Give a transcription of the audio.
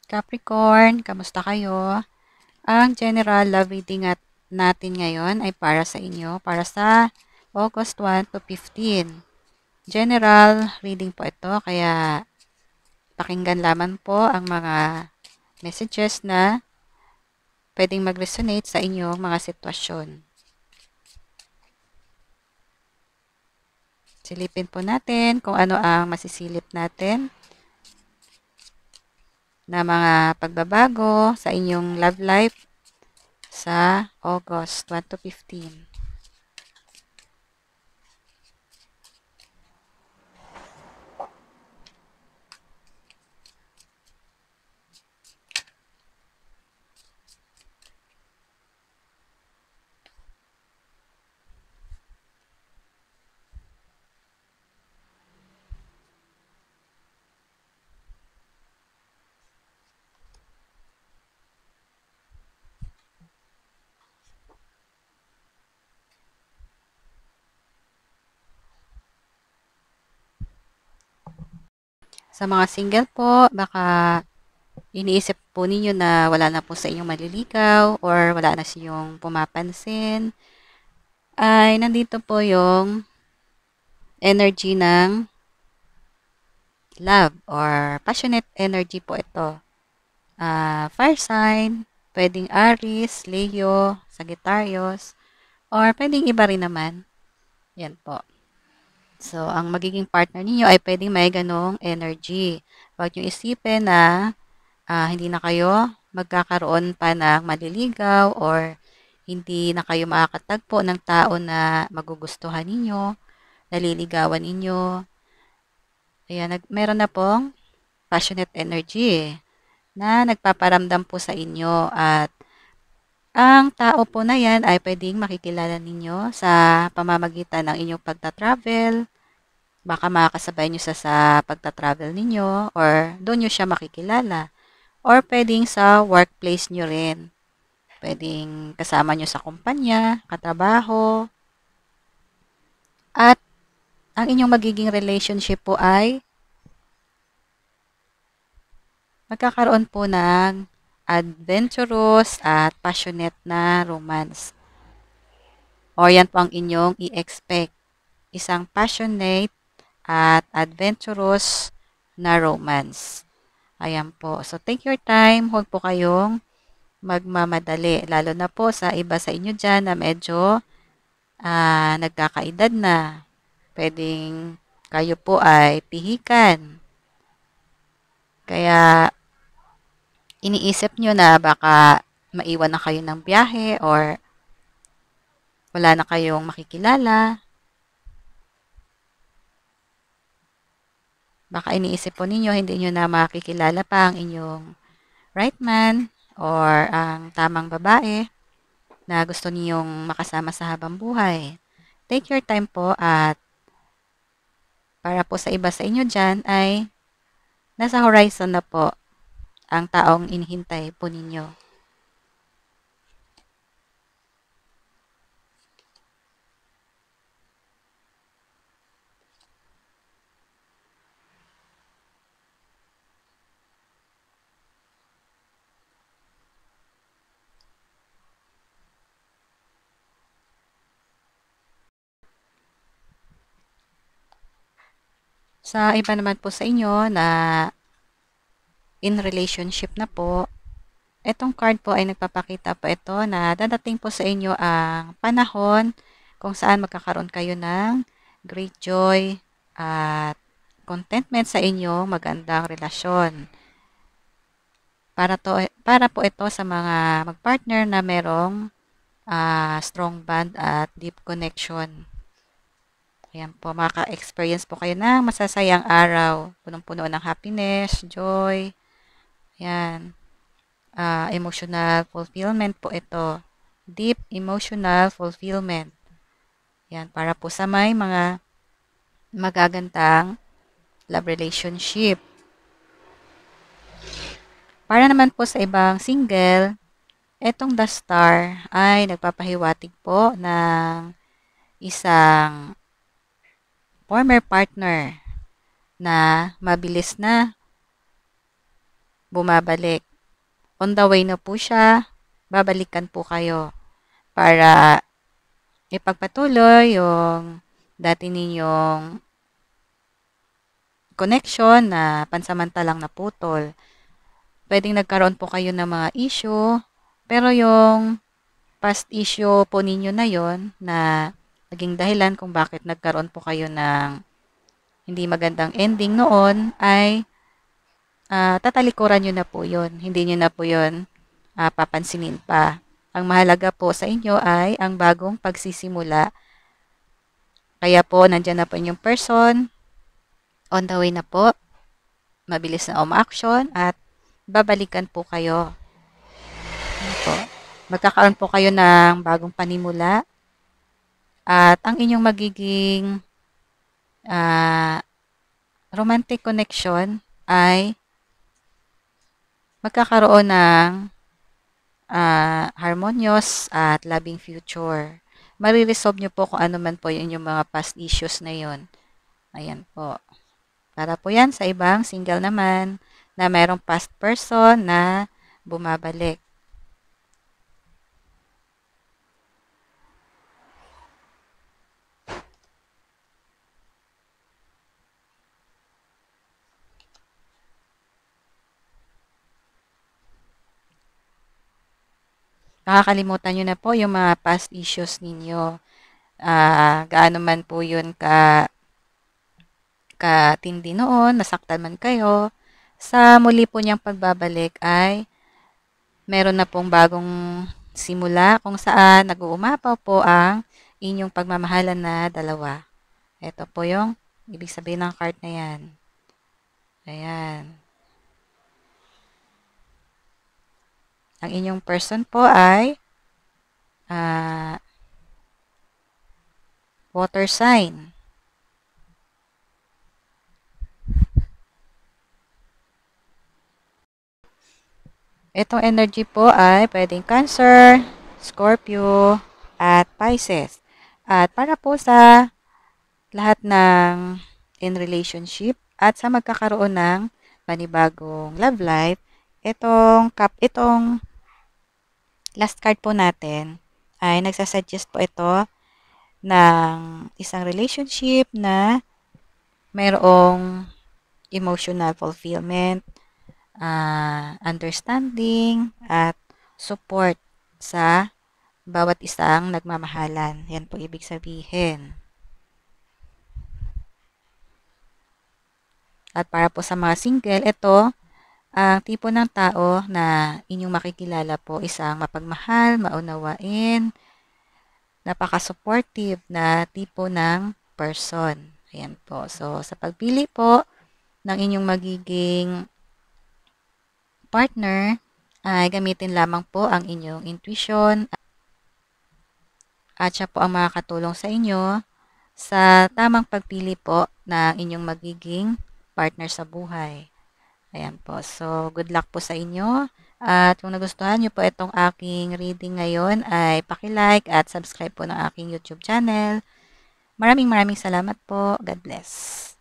Capricorn, kamusta kayo? Ang general love reading natin ngayon ay para sa inyo, para sa August 1 to 15. General reading po ito, kaya pakinggan lamang po ang mga messages na pwedeng mag-resonate sa inyong mga sitwasyon. Silipin po natin kung ano ang masisilip natin na mga pagbabago sa inyong love life sa August 1 to 15. Sa mga single po, baka iniisip po ninyo na wala na po sa inyong maliligaw or wala na siyong pumapansin, ay nandito po yung energy ng love or passionate energy po ito. Fire sign, pwedeng Aries, Leo, Sagittarius, or pwedeng iba rin naman. Yan po. So, ang magiging partner ninyo ay pwedeng may ganong energy. Huwag nyo isipin na hindi na kayo magkakaroon pa ng maliligaw or hindi na kayo makakatagpo ng tao na magugustuhan ninyo, naliligawan ninyo. Ayan, meron na pong passionate energy na nagpaparamdam po sa inyo at ang tao po na yan ay pwedeng makikilala ninyo sa pamamagitan ng inyong pagta-travel. Baka makakasabay nyo sa pagta-travel ninyo or doon nyo siya makikilala. Or pwedeng sa workplace nyo rin. Pwedeng kasama nyo sa kumpanya, katrabaho. At ang inyong magiging relationship po ay magkakaroon po ng adventurous at passionate na romance. O yan po ang inyong i-expect. Isang passionate at adventurous na romance. Ayan po. So, take your time. Huwag po kayong magmamadali. Lalo na po sa iba sa inyo dyan na medyo nagkakaedad na. Pwedeng kayo po ay pihikan. Kaya, iniisip nyo na baka maiwan na kayo ng biyahe or wala na kayong makikilala. Baka iniisip po ninyo, hindi nyo na makikilala pa ang inyong right man or ang tamang babae na gusto niyong makasama sa habang buhay. Take your time po at para po sa iba sa inyo dyan ay nasa horizon na po ang taong inihintay po ninyo. Sa iba naman po sa inyo na in relationship na po, itong card po ay nagpapakita po ito na dadating po sa inyo ang panahon kung saan magkakaroon kayo ng great joy at contentment sa inyong magandang relasyon. Para po ito sa mga magpartner na merong strong bond at deep connection. Ayan po, maka-experience po kayo ng masasayang araw. Punong-puno ng happiness, joy. Ayan. Emotional fulfillment po ito. Deep emotional fulfillment. Ayan, para po sa may mga magagandang love relationship. Para naman po sa ibang single, etong The Star ay nagpapahiwatig po ng isang former partner na mabilis na bumabalik. On the way na po siya, babalikan po kayo para ipagpatuloy yung dati ninyong connection na pansamantalang naputol. Pwedeng nagkaroon po kayo ng mga issue, pero yung past issue po ninyo na yon na naging dahilan kung bakit nagkaroon po kayo ng hindi magandang ending noon ay tatalikuran nyo na po yun. Hindi nyo na po yun papansinin pa. Ang mahalaga po sa inyo ay ang bagong pagsisimula. Kaya po, nandyan na po yung person, on the way na po, mabilis na umaaction at babalikan po kayo. Ano po? Magkakaroon po kayo ng bagong panimula at ang inyong magiging romantic connection ay magkakaroon ng harmonious at loving future. Mariresolve nyo po kung ano man po yung inyong mga past issues na yun. Ayan po. Para po yan sa ibang single naman na mayroong past person na bumabalik. Nakakalimutan nyo na po yung mga past issues ninyo. Gaano man po yun katindi noon, nasaktan man kayo. Sa muli po niyang pagbabalik ay meron na pong bagong simula kung saan nag-uumapaw po ang inyong pagmamahalan na dalawa. Ito po yung ibig sabihin ng card na yan. Ayan. Ang inyong person po ay water sign. Itong energy po ay pwedeng Cancer, Scorpio, at Pisces. At para po sa lahat ng in relationship at sa magkakaroon ng panibagong love life, itong last card po natin ay nagsasuggest po ito ng isang relationship na mayroong emotional fulfillment, understanding, at support sa bawat isang nagmamahalan. Yan po ibig sabihin. At para po sa mga single, ito, ang tipo ng tao na inyong makikilala po isang mapagmahal, maunawain, napaka-supportive na tipo ng person. Ayan po. So, sa pagpili po ng inyong magiging partner, ay gamitin lamang po ang inyong intuition at siya po ang makakatulong sa inyo sa tamang pagpili po ng inyong magiging partner sa buhay. Ayan po. So, good luck po sa inyo. At kung nagustuhan nyo po itong aking reading ngayon, ay paki-like at subscribe po ng aking YouTube channel. Maraming salamat po. God bless.